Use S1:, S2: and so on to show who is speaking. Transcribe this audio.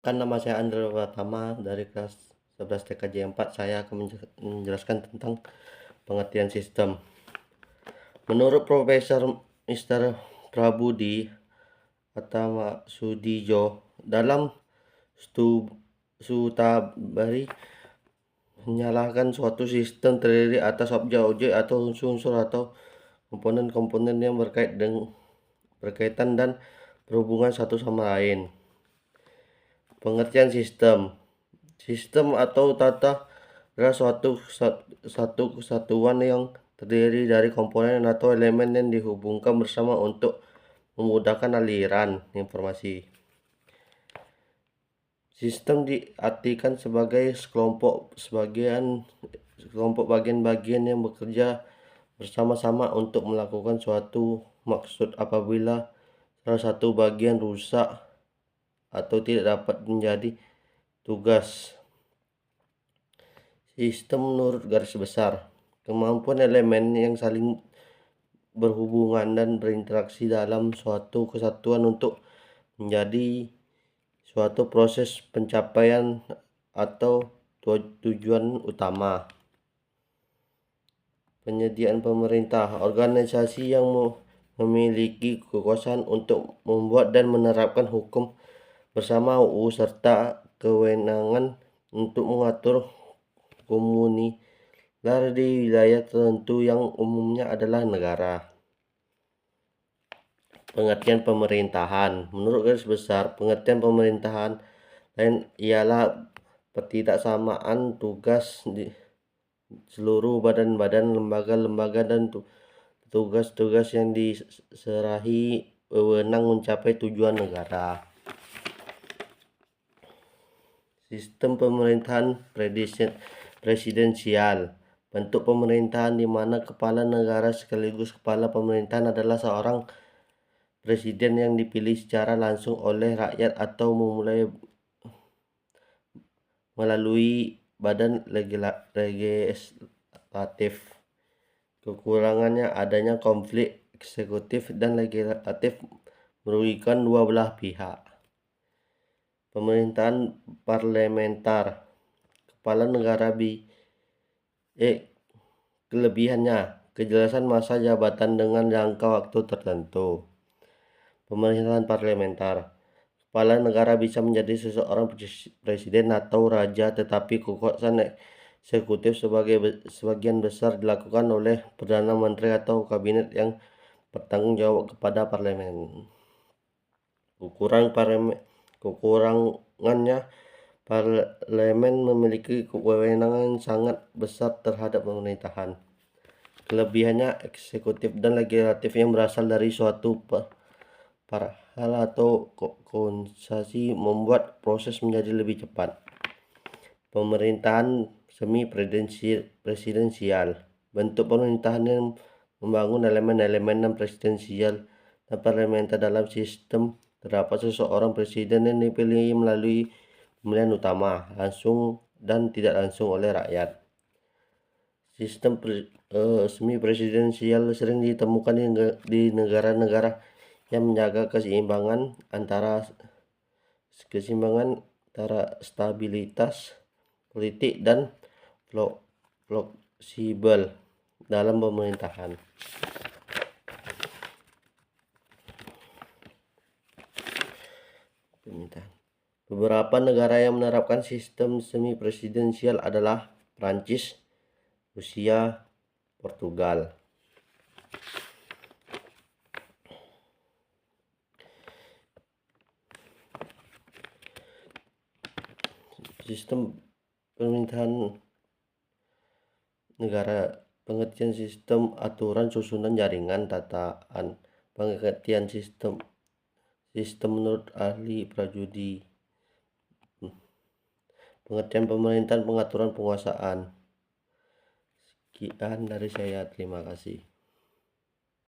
S1: Nama saya Andra Pratama dari kelas 11 TKJ 4. Saya akan menjelaskan tentang pengertian sistem. Menurut Profesor Mr. Prabudi Atama Sudijo dalam Sutabari menyalahkan suatu sistem terdiri atas objek-objek atau unsur-unsur atau komponen-komponen yang berkaitan dan berhubungan satu sama lain. Pengertian sistem. Sistem atau tata adalah satu kesatuan yang terdiri dari komponen atau elemen yang dihubungkan bersama untuk memudahkan aliran informasi. Sistem diartikan sebagai sekelompok bagian-bagian yang bekerja bersama-sama untuk melakukan suatu maksud. Apabila salah satu bagian rusak atau tidak dapat menjadi tugas sistem menurut garis besar, kemampuan elemen yang saling berhubungan dan berinteraksi dalam suatu kesatuan untuk menjadi suatu proses pencapaian atau tujuan utama. Penyediaan pemerintah, organisasi yang memiliki kekuasaan untuk membuat dan menerapkan hukum bersama UU serta kewenangan untuk mengatur komunitas di wilayah tertentu yang umumnya adalah negara. Pengertian pemerintahan. Menurut garis besar, pengertian pemerintahan lain ialah ketidaksamaan tugas di seluruh badan-badan, lembaga-lembaga dan tugas-tugas yang diserahi wewenang mencapai tujuan negara. Sistem pemerintahan presidensial. Bentuk pemerintahan di mana kepala negara sekaligus kepala pemerintahan adalah seorang presiden yang dipilih secara langsung oleh rakyat atau melalui badan legislatif. Kekurangannya adanya konflik eksekutif dan legislatif merugikan dua belah pihak. Pemerintahan parlementer. Kepala negara kelebihannya kejelasan masa jabatan dengan jangka waktu tertentu. Pemerintahan parlementer. Kepala negara bisa menjadi seseorang presiden atau raja, tetapi kekuasaan eksekutif sebagian besar dilakukan oleh perdana menteri atau kabinet yang bertanggung jawab kepada parlemen. Kekurangannya, parlemen memiliki kewenangan sangat besar terhadap pemerintahan. Kelebihannya, eksekutif dan legislatif yang berasal dari suatu hal atau konsesi membuat proses menjadi lebih cepat. Pemerintahan semi presidensial. Bentuk pemerintahan yang membangun elemen-elemen presidensial dan parlementer dalam sistem. Terdapat seseorang presiden yang dipilih melalui pemilihan utama, langsung dan tidak langsung oleh rakyat. Sistem semi presidensial sering ditemukan di negara-negara yang menjaga keseimbangan antara stabilitas politik dan fleksibel dalam pemerintahan. Beberapa negara yang menerapkan sistem semi presidensial adalah Prancis, Rusia, Portugal. Sistem pemerintahan negara. Pengertian sistem aturan susunan jaringan tataan. Pengertian sistem menurut ahli Prabudi. Pengertian pemerintahan, pengaturan penguasaan. Sekian dari saya, terima kasih.